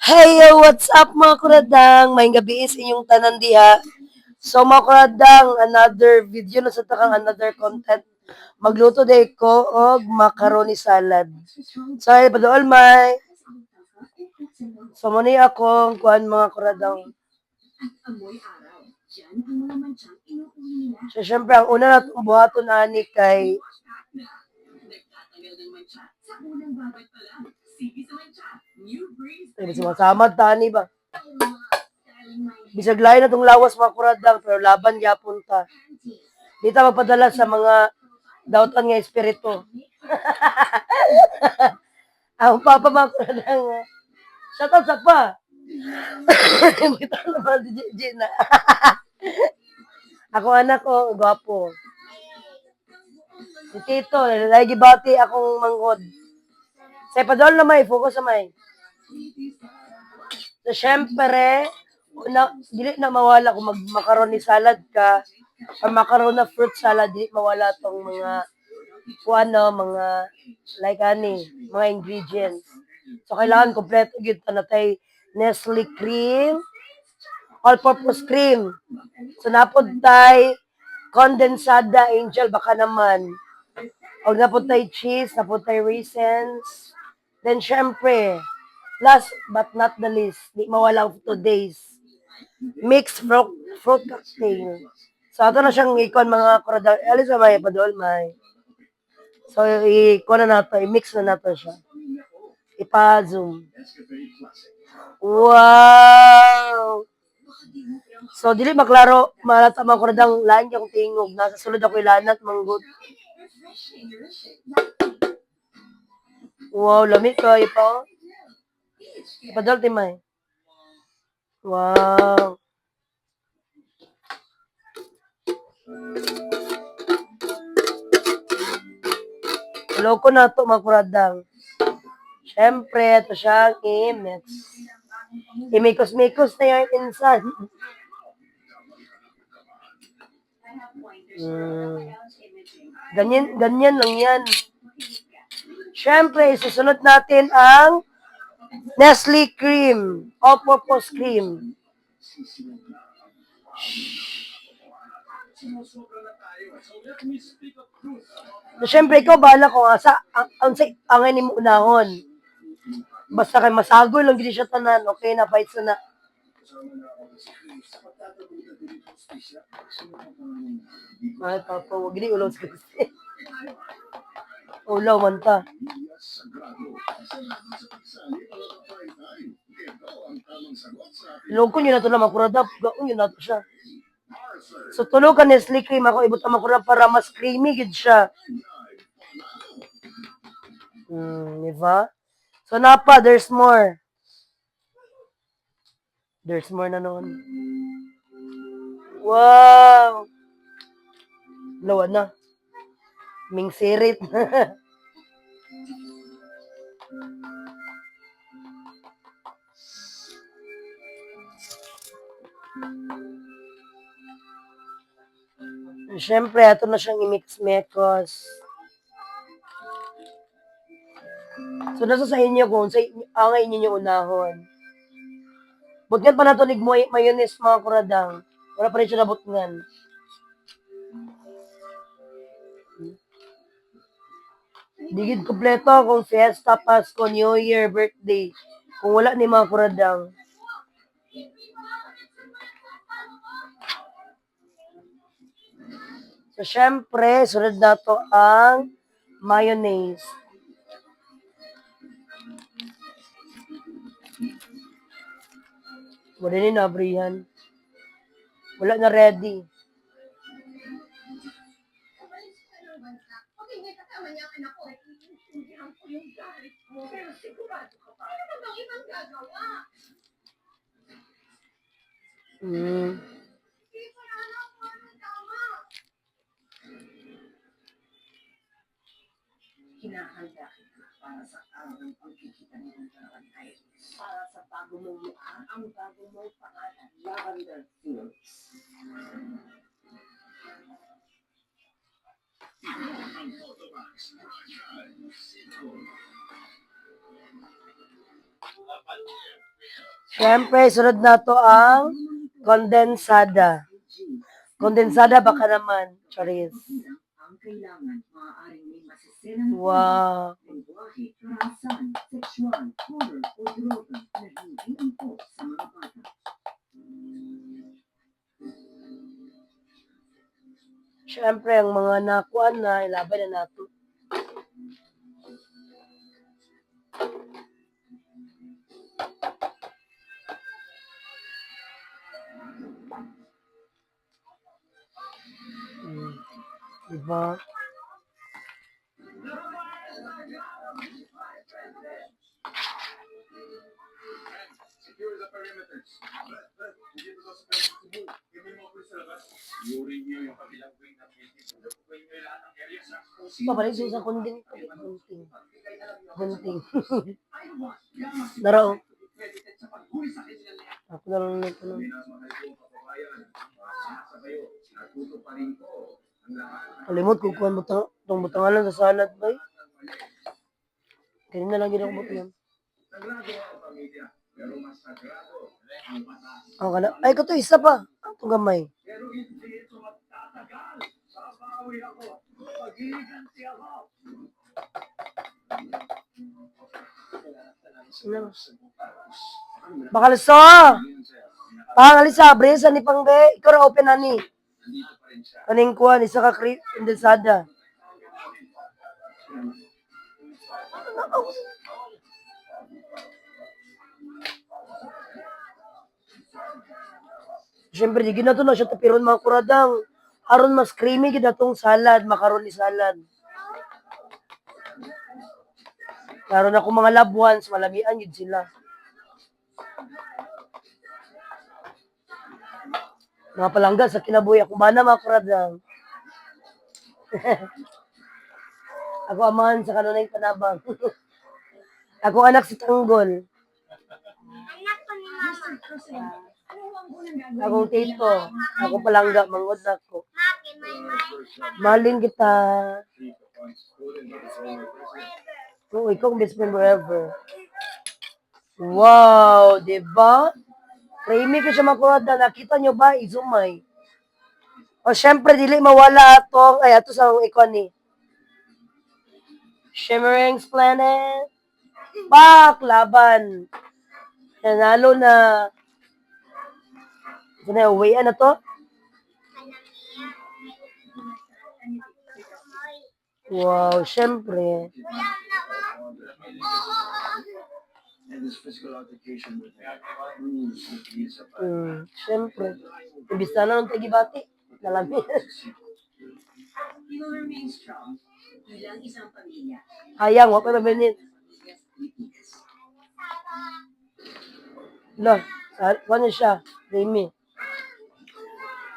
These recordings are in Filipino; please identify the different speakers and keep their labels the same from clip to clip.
Speaker 1: Hey, yo, what's up mga kuradang? May gabi sa inyong tanan diha. So mga kuradang, another video na sa takang another content. Magluto day ko og macaroni salad. So, ay padool may. So, muna ako kuan mga kuradang. So, syempre, ang una natong buhaton ani kay ay, sumasamad tani ba? Bisag lain na itong lawas mga kuradang, pero laban yapon ta. Di ta magpadala sa mga dautan nga espiritu. Ang papa mga kuradang, shoutout sa pa. Kita naman di Gigi na. Ako anak ko, gwapo. Si Tito, lagi bati akong manghod. Sa ipadol na may, focus na may. So, syempre, dili na mawala kung mag-macaroni salad ka, or macaroni na fruit salad, dili mawala tong mga, mga, like mga ingredients. So, kailangan kompleto yun na tay Nestle cream, all-purpose cream. So, napod tay condensada angel, baka naman. O napod tay cheese, napod tay raisins. Then, syempre, last but not the least, di mawala today's mixed fruit cocktail. So, ato na siyang ikon mga kuradal. Alis na may padol may. So, ikon na nato, i-mix na nato siya. Ipa-zoom. Wow! So, dili maklaro, malata mga kuradang lain niya kong tingog. Nasa sulod ako ilanat, manggod. Wow, lamig ko, ipa. Ipadol, timay. Wow. Loko na to mga kuradang. Siyempre, ito siyang i-mix. Imikos-mikos na yung insan. Ganyan lang yan. Siyempre, susunod natin ang Nestle cream. All-purpose cream. So, siyempre, ikaw bahala kung ang ni mo unahon. Basta kay masagol lang gini siya tanan, okay na, fights na. Ay, papa, wag gini ulaw sa kasi. Ulaw man ta. Ilong ko nyo na ito na makurada, gaon yun na ito siya. So, tulog ka Nestle cream, ako ibot ang makurada para mas creamy gid siya. Diba? So, napa, there's more. There's more na noon. Wow! Lawa na. Ming sirit. Siyempre, ito na siyang i-mix-mekos. So, nasa sa inyo kung ang inyo yung unahon. Butngan pa na ito mayonnaise mga kuradang. Wala pa rin siya nabutngan. Digid kompleto kung fiesta, Pasko, New Year, birthday. Kung wala ni mga kuradang. So, syempre, sunod na to ang mayonnaise. Wala ni nabrihan. Wala na ready. Hinahanda kita para sa araw ng pagkikita ng dalawan ay para sa bago mong mukha, ang bago mong pangalan, Lavender Fields. Ang Photomax, Siyempre, sunod na to ang kondensada. Kondensada baka naman. Charis. Wow. Siyempre, ang mga nakuan na, ilaban na nato. Diba? Pabalik doon sa kunding. Gunting. Gunting. Darao. Ako na lang nito. Kalimot ko kuhan butang, itong butangalan sa salad ba? Kanina lang gina ko butangan. Ang kana. Ay, kato isa pa. Itong gamay. Bakalso! Pangalisa, bresa ni Pangge. Ikaw na open na ni. Kaning kuhan, isa ka kondensada. Siyempre, di gina to na siya tapiron mga kuradang. Aron mas creamy gina tong salad, macaroni salad. Karon ako mga loved ones, malamian yun sila. Mga palangga sa kinabuhi, ako mana mga kuradang. Ako amahan sa kanunay panabang. Ako anak si Tanggol. Akong tito. Ako palangga, mangod na ako. Mahalin kita. Oo, ikaw ang best friend forever. Wow, diba? Creamy ko siya makurada. Nakita nyo ba? Izumay. O, syempre, dili mawala atong, ay, ato sa ikon ni. Shimmering Planet. Pak! Laban. Nanalo na. Ito na, uwian na to. Wow, syempre. Syempre. Ibis na lang tagibati. Nalami. Hayang, wala pa mabinin. Lah, ano siya? Remy.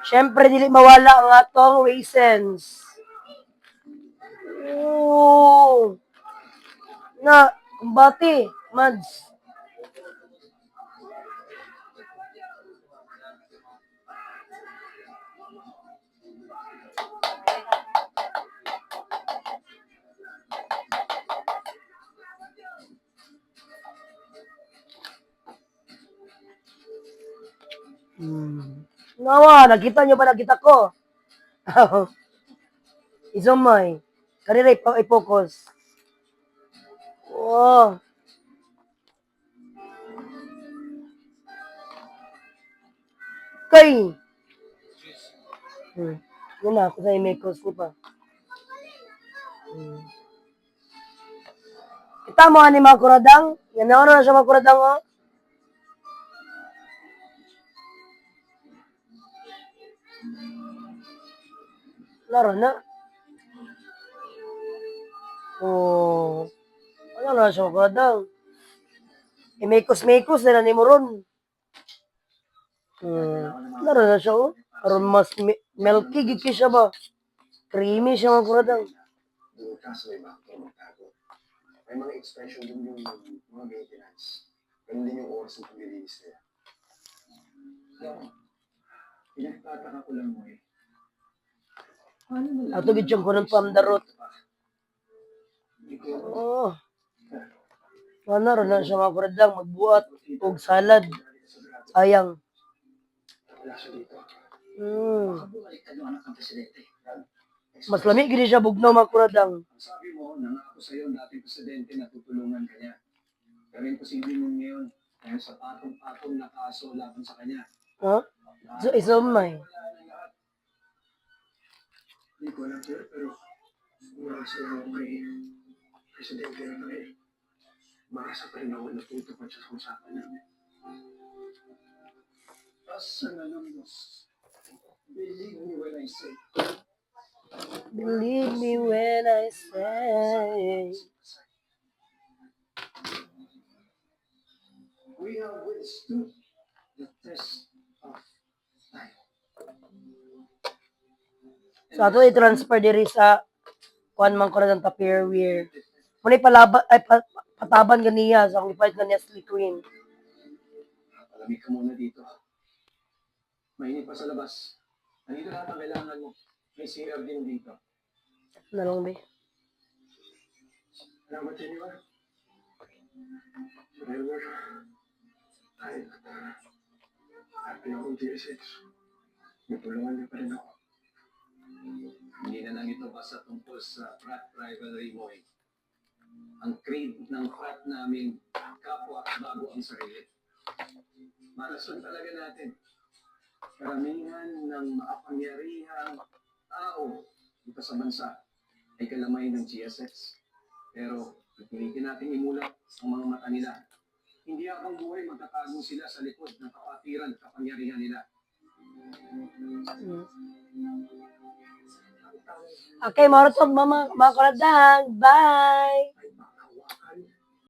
Speaker 1: Syempre, dili mawala ang atong raisins. Oo. Na, kumbati, Mads. Nawa, nakita nyo ba nakita ko? Isumay. Kanina i-focus. Oh. Kay. Yun na, ako sa i-makos ni pa. Kita mo ani mga kuradang? Yan na siya mga kuradang, oh. Laro na. Oh. Ano na siya mga kuradang? I-makos na ni mo ron. Laro na siya, oh. Aron mas milky gigi siya ba? Creamy siya mga kuradang.
Speaker 2: May mga expression din yung mga maintenance. Ganun din yung oras ng paglilinis nila. Pinagtataka ko lang mo eh.
Speaker 1: Ato gidyong ko ng pamdarot. Oh. Ano, ron na siya mga kuradang magbuhat og salad. Sayang.
Speaker 2: Wala siya dito.
Speaker 3: Bumalik ka doon ang presidente.
Speaker 1: Mas lami gini siya bugnaw mga kuradang.
Speaker 3: Ang sabi mo, nangako sa iyo ang dating presidente na tutulungan ka niya. Pero imposible mo ngayon dahil sa patong-patong na kaso laban sa kanya.
Speaker 1: Ha? So, isumay.
Speaker 2: Hindi ko alam sir, pero umasa lang ako kay Presidente na kami. Maasa pa rin ako natutupad sa usapan namin.
Speaker 3: Asa na lang, boss. Believe me when I say.
Speaker 1: Believe me when I say.
Speaker 3: We have withstood the test of time.
Speaker 1: So, ato i-transfer diri sa kuan man ko ng Tupperware. Muna pataban ganiya sa akong ipalit na Nestle Queen.
Speaker 3: Palamig ka muna dito. Mainit pa sa labas. Nandito lahat ang kailangan mo. May CR din dito.
Speaker 1: Nalong be.
Speaker 2: Salamat sa inyo ah. Forever. Kahit happy akong TSX. Natulungan niyo pa rin ako.
Speaker 3: Hindi na lang ito basta tungkol sa frat rivalry mo eh. Ang creed ng frat namin, kapwa bago ang sarili. Marason talaga natin. Karamihan ng makapangyarihang tao dito sa bansa ay kalamay ng GSX. Pero pipilitin natin imulat ang mga mata nila. Hindi habang buhay magtatago sila sa likod ng kapatiran at kapangyarihan nila.
Speaker 1: Okay, mga kuradang. Bye!